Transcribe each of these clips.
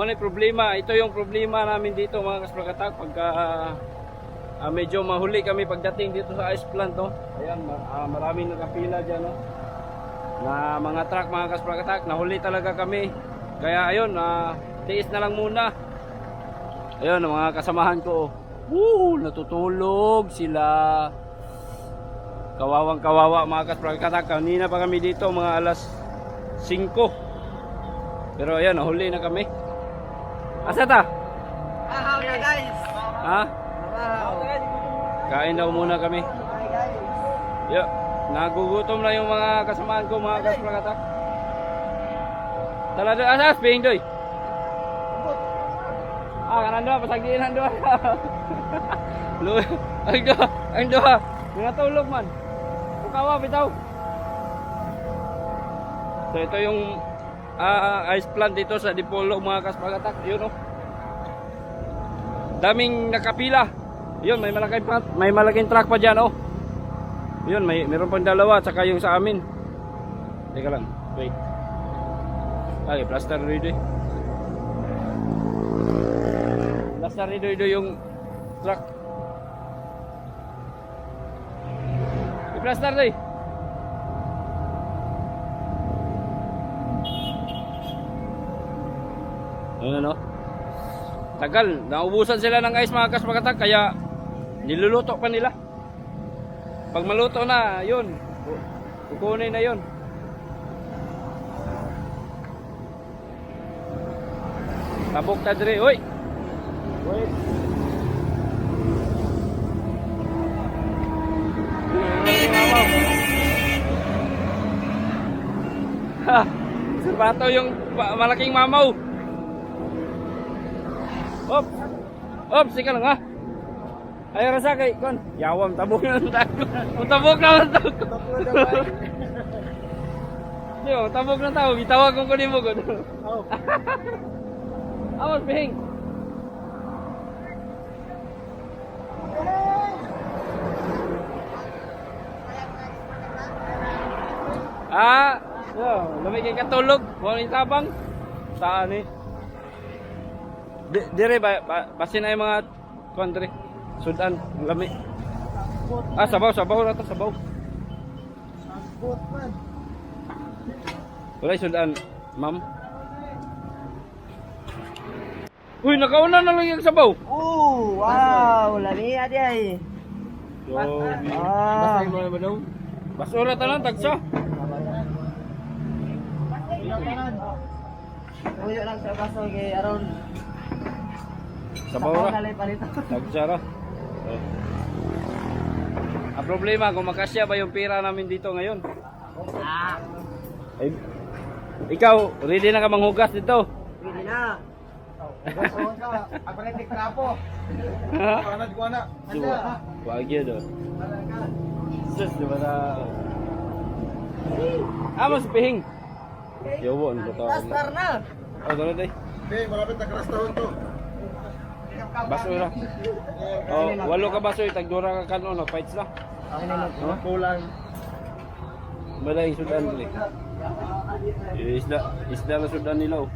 mo na problema. Ito yung problema namin dito mga kasprakatak. Pagka medyo mahuli kami pagdating dito sa ice plant, no? Ayan, maraming nakapila dyan, no? Na mga truck mga kasprakatak. Nahuli talaga kami. Kaya ayun, tiis na lang muna. Ayun, mga kasamahan ko. Natutulog sila. Kawawang kawawa mga kasprakatak. Kanina pa kami dito mga alas 5. Pero ayan, nahuli na kami. Asa ta? Ahaw na guys. Ha? Ahaw. Kain daw muna kami. Hi guys. Yo, nagugutom na yung mga kasamahan ko mga kasprakatak. Tala doon, asas, pihing doy. Kanan doon, pasagdiinan doon. Ang doon, natulog man. Pukawa, bitaw. So ito yung ice plant dito sa Dipolog mga kasprakatak. Yun o. Daming nakapila. Yun, may malaking truck pa dyan, oh. Yun, meron pang dalawa, tsaka yung sa amin. Teka lang, wait. Ay, plaster redo eh. Plaster redo yung truck. I-plaster doy. Ano? Tagal, naubusan sila ng ice mga kasprakatak, kaya niluluto pa nila. Pag maluto na, yun, kukunin na yun. Tabok ta dire, oy. Wait. Ha, sapato yung malaking mamaw. Op, sige lang ha. Ayaw rasa kay kon. Yawam tabok na tago. Tabok na tago. Yo, tabok na tago. Gitawag ko kunin mo gud. Oh. Awas pihing. Yo, lamig kay katulog. Mo ni tabang. Saan ni? Dire basin ay mga country. Sudan, lami. Sabaw na to, sabaw. Sabot man. Wala sudan, ma'am. Uy, nakauna na lang yung sabaw. Wow, lami adi ay. Basay mo ba daw? Basura tanan tagsa. Uyo lang sa baso kay aron. Sabaw ra. Tagsa ra. Ang problema kung makasya ba yung pira namin dito ngayon? Ay, ikaw, ready na ka manghugas dito? Ready na. Hugason ka. Ako na tikrapo. Panad ko na. Wag yun doon. Sus, di ba na... Amos, pihing. Yawon, butaw. Plaster na. Gano'n day. Malapit na krastahon to. Basura. Walo ka basoy, tagdura ka kanon, fights na. Kulang. Balay sudan dili. Isda na sudan nila oh.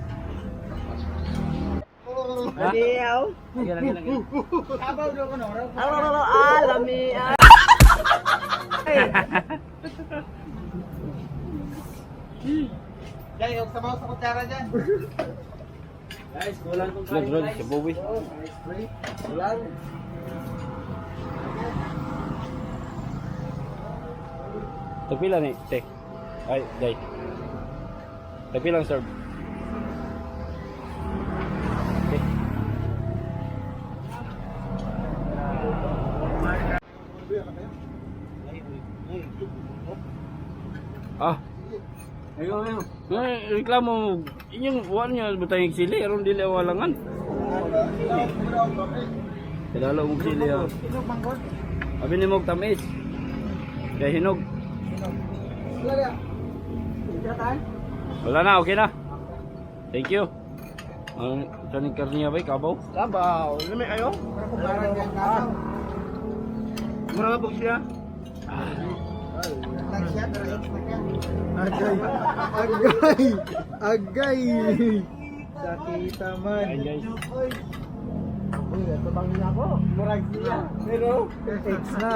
Adiyaw. Lagi. Abaw do ko no. Alo, alami. Dai, og sabaw sa kutsara diyan. Guys, kulang kung kain. Drag sa buwi. Kulang. Tagpila ni, te. Ay, day. Tagpilang serve. Okay. Ayo. Reklamo inyong wan niya butang sili aron dili walangan. Kadalo mo sili ha. Abi ni mo tamis. Kay hinog. Wala na, okay na. Thank you. Ang saning karniya ba kabaw? Kabaw. Lami kayo? Mura ba siya? Agay. Sakita man. Ayan guys. Uy, tabang niya ako. Murag niya. Pero, X na.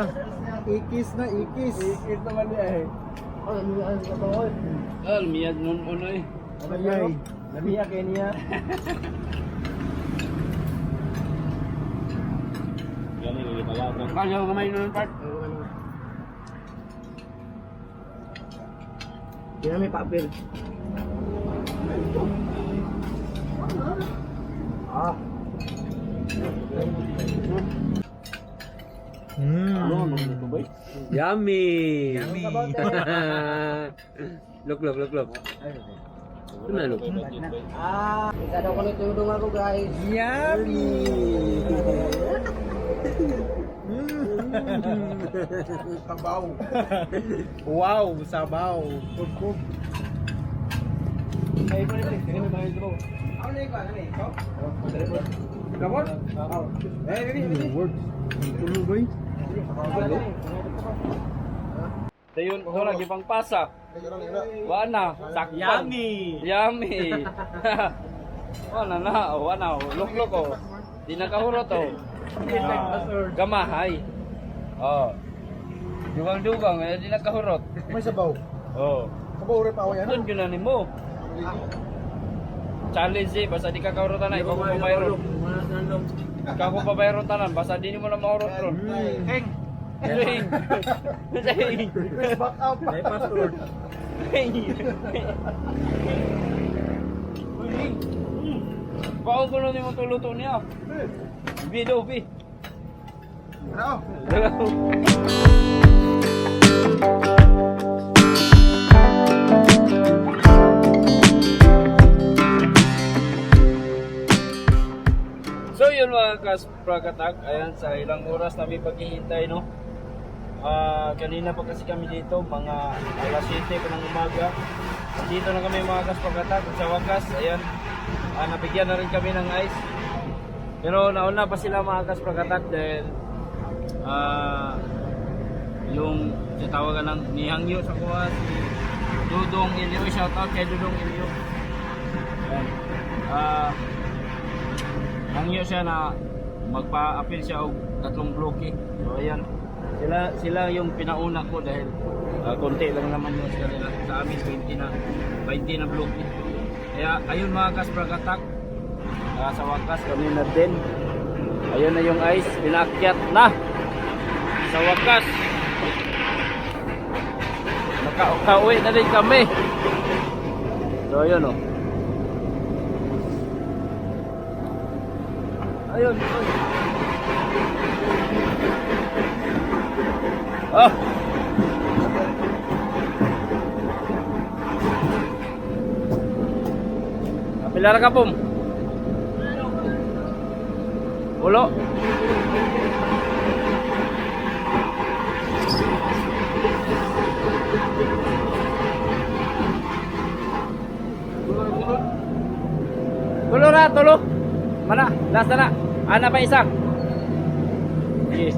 Ikis na, ikis. Ikis naman niya eh. Oh, lumiyan ka ba ko? Lumiyad nun uno eh. Ay, lumiyan kayo niya. Yan yung ipalagang. Kanya ko kamay nun part. Hindi na may papel. Ah. Ano ang mga ba? Yummy! Yummy. Look. Ano na, look? Ah, isa daw ko nitulong ako guys. Yummy! Sabaw. Wow, sabaw. Kup. Ay, pa rin. Kaya may ito. Ano na ikaw? Ano na ikaw? Gamot? Eh, baby. Word. Tulo ba yun? Dayon, ito lagi pang pasa. Wana, sakpan. Yummy. Wana. Luk oh. Di nakahurot oh. Gamahay. Oh. Dugang, di nakahurot. May sabaw. Oh. Sabaw rin pa ako yan. Doon yun mo. Challenge eh, basta di ka kahurotan na, ikaw ko pabayron. Ikaw ko pabayron tanan, basta di mo na mahurot ron. Heng. Heng. Request back up. May password. Baon ko nun yung tuluto niya. Video, Pi. Ano? So yun mga kasprakatak, ayan sa ilang oras namin paghihintay no. Kanina pa kasi kami dito, mga alas 7 pa ng umaga. Dito na kami mga kasprakatak, sa wakas, ayan, nabigyan na rin kami ng ice. Pero nauna pa sila mga kasprakatak dahil yung tatawagan ng ni Hangyo sa kuha, si Dudong Ilio, shoutout kay Dudong Ilio. Ayan. Hangyo siya na magpa-appeal siya og 3 bloke. So ayan. Sila yung pinauna ko dahil konti lang naman yung sa nila. Sa amin 20 na bloke. Kaya ayun mga kasprakatak. Sa wakas kami na din. Ayun na yung ice, pinakyat na. Sa wakas. Nakauwi na rin kami. So ayun oh. Ayun. Ah. Pilar ka pum. Ulo. Tulo. Mana? Last na. Ana pa isa. Sige.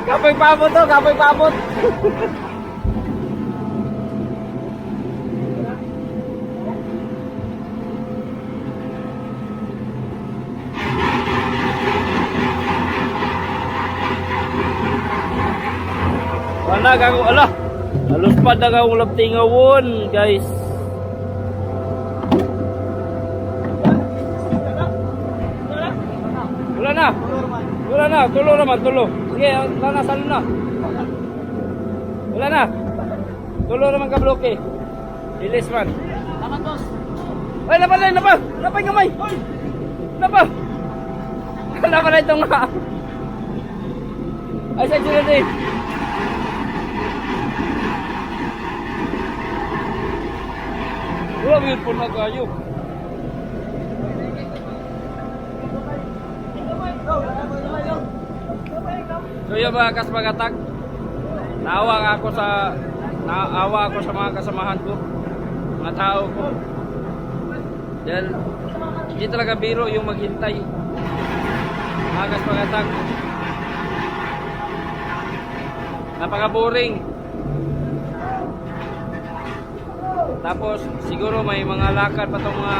Kapoy pabot to, kapoy pabot. Wala gago, ala. Halos pa na kang ulap tingawon, guys. Wala na, tulo. Sige, wala na, salo na. Wala na. Tulo naman ka bloke. Release man. Dapat boss. Ay, napa. Napa yung kamay. Napa na ito nga. Ay, sa sila din. Wala yun po na kayo. So yun mga kasbagatak, naawa ako sa mga kasamahan ko, mga tao ko. Dahil hindi talaga biro yung maghintay. Mga kasbagatak, napaka-boring. Tapos siguro may mga lakad pa itong mga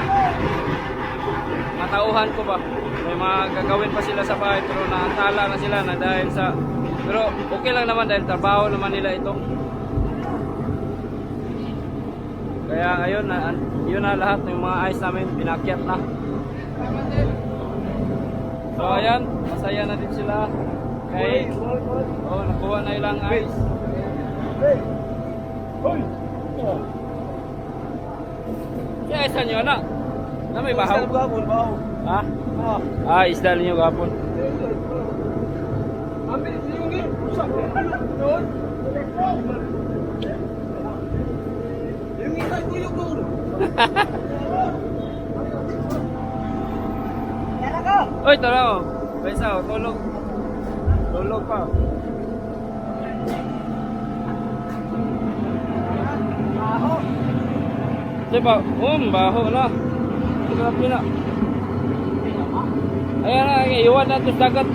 tauhan ko ba. May mga gagawin pa sila sa bahay pero naantala na sila na dahil sa... Pero okay lang naman dahil trabaho naman nila ito. Kaya ayun na, yun na lahat ng mga ice namin pinakyat na. So ayan, masaya na din sila. Kay nakuha na ilang ice. Kaya isa nyo na. Na may bahaw. Ha? Isda ninyo gapon. Oy, tara oh. Paisa oh, tulog. Tulog pa. Baho. Diba? Baho na. Grabe na. Ayan na, iwan natin sa dagat.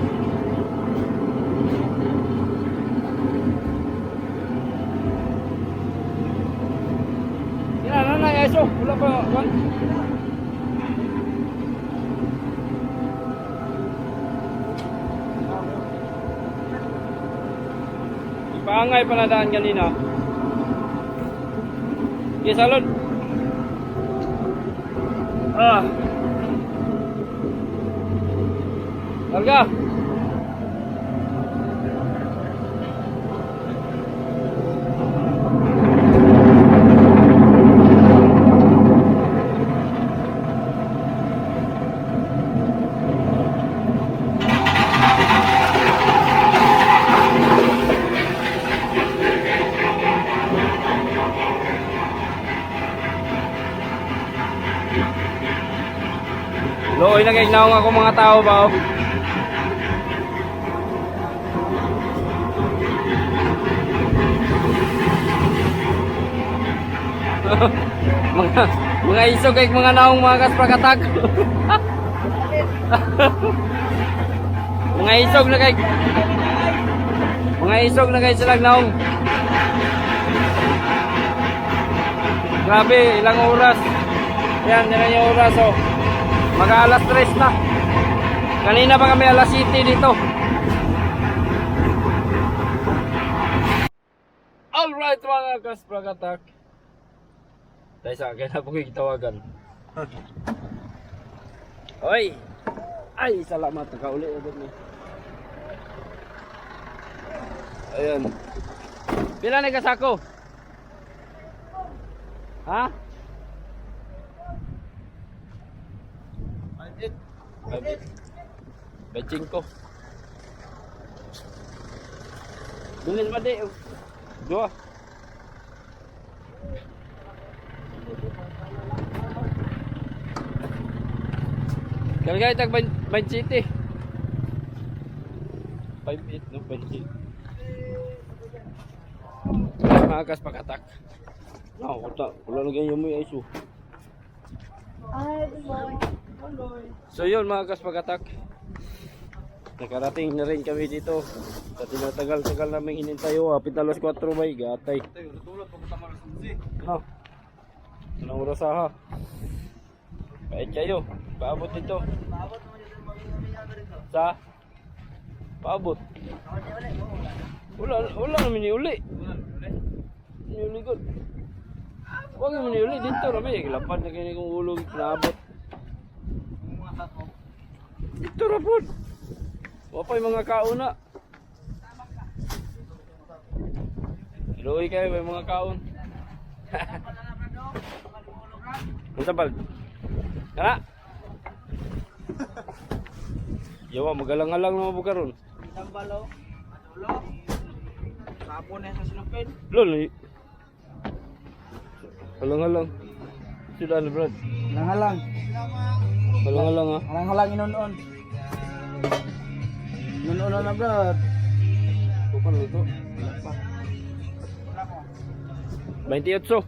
Yan na, yaso. Wala pa. Ipaangay pa na daan kanina. Okay, salon. Larga. Looy na kay naong ako mga tao ba? mga isog kay mga naong mga kaspagatak. mga isog na kay silang naong. Grabe, ilang oras. Yan, yan yung oras oh. Mag-alas 3 na. Kanina pa kami alas 7 dito. Alright mga kaspragatak. Dahil sa akin na po kikitawagan. Oy! Ay, salamat. Nakauli ulit ni. Ayan. Pila na kasako? Ha? 5 Dunin ba di? Dua. Kalagay tag 20. 5-8 no 20. Maagas pagkatak. Wala lagi yung may iso. So yun mga kaspagatak, nakarating na rin kami dito sa tinatagal-tagal namin hinintay. Hapit alas 4 bay gatay. Anong oras ha? Kahit kayo, paabot dito. Sa? Paabot. Wala namin iuli. Iuli ko. Huwag namin iuli dito namin. Lapad na kayo kong ulo naabot. Ito na po. Wapay mga kauna. Iluoy kayo may mga kaon. Unsa bal? Kana? Yawa magalang-alang na mo karon. Tambalo. Matulo. Sapon na sa sinupin. Lol. Halang-halang. Sila na Brad. Halang-halang. Halang-halang ha. Halang-halang inon-on. Inon-on na brad. Bukan luto. 28.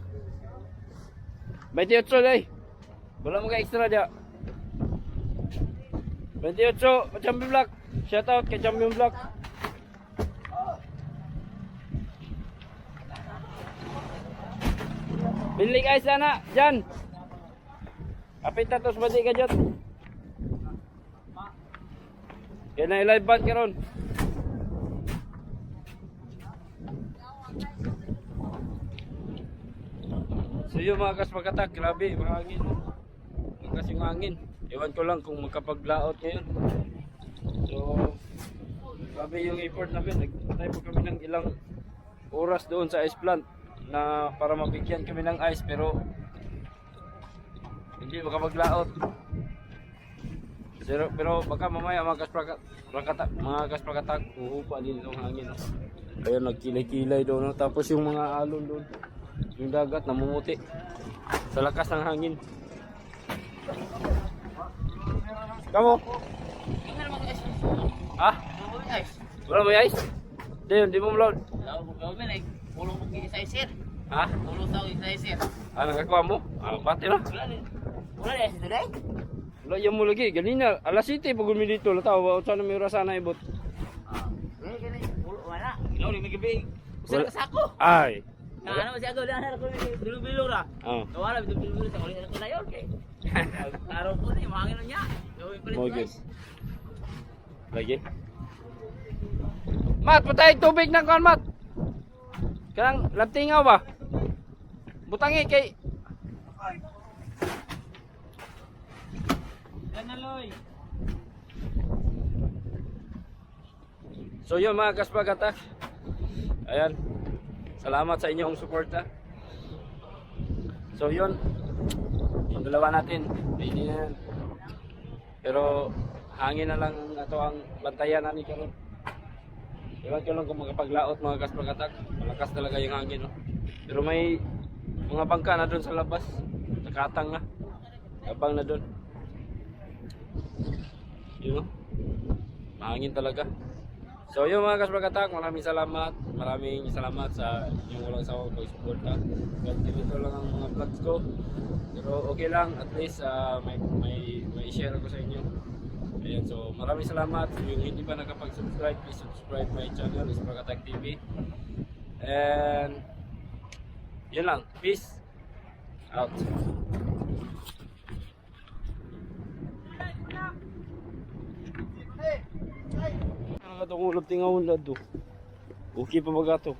28 day. Wala mo ka extra dia. 28 Champion Black. Shout out kay Champion Black. Bili guys sana, Jan. Kapit na tos badi ka dyan. Kaya na i-live band ka ron. So yun mga kaspagatak, grabe, mahangin. Malakas yung hangin. Ewan ko lang kung makapaglaot ngayon. So, grabe yung effort namin. Nagtay po kami ng ilang oras doon sa ice plant na para mabigyan kami ng ice pero hindi makapaglaot. Pero baka mamaya mga kaspagatak, uhupa din itong hangin. Ayun, nagkilay-kilay doon. Tapos yung mga alon doon, yung dagat namumuti sa lakas ng hangin. Kamu? Ha? Wala mo yung ice? Di mo load. Ha? Ah, nakakuha mo? Ah, pati na. Wala yan mo lagi. Ganina, alas 7 pag gumi dito. Lataw, saan na may orasan na ibot? Wala kasako. Ay. Ano masih agak dah aku bilu-bilu lah. Oh. Wala bilu-bilu sa kulit ko layon kay. Araw ko ni mahangin niya. Mo guys. Lagi. Mat, patay tubig na kon, Mat. Kanang labtingaw ba? Butangi kay Ganaloy. So yun mga kaspagatak. Ayan. Salamat sa inyong suporta. So yun. Yung dalawa natin. Hindi na yan. Pero hangin na lang ato ang bantayan namin karon. Iwan ko lang kung makapaglaot mga kaspagatak. Malakas talaga yung hangin. No? Pero may mga bangka na doon sa labas. Nakatang na. Abang na doon. Yun no? Mahangin talaga. So yun mga kaspagatak, maraming salamat sa inyong walang sawang pag-suporta. Ganito lang ang mga vlogs ko. Pero okay lang, at least may share ako sa inyo. Ayan, so maraming salamat. Yung hindi pa nakapag-subscribe, please subscribe my channel, Spagatak TV. And yun lang, peace out. Ano ka ulap tingawon lado? Okay pa ba gato?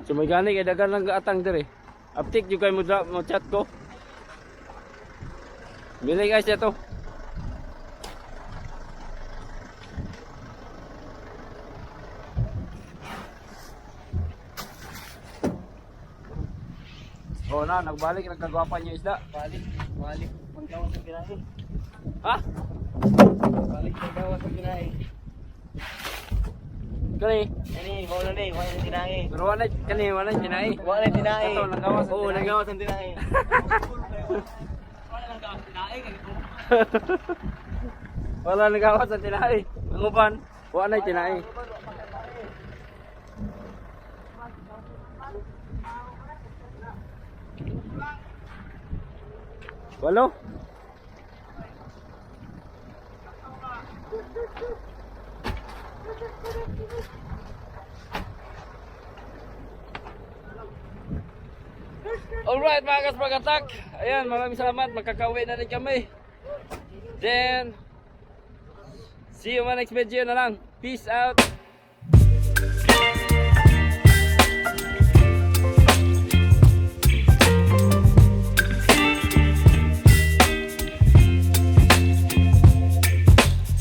So may gani kay dagan lang gaatang dire. Uptik yung kay mo chat ko. Bili guys ito. Oh na, nagbalik nagkagwapan niyo isda. Balik. Paggawas ang kinain. Ha? Balik paggawas ang kinain. Kani? Kani, wala na yung tinain. Pero wala tinain. Wala tinain. Ito, nagawas ang tinain. Oo, nagawas ang tinain. Wala nagawas ang tinain. Wala nagawas ang tinain. Ang upan, wala na tinain. Walo? Alright mga kaspagatak. Ayan, maraming salamat. Magkakauwi na rin kami. Then, see you on my next video na lang. Peace out.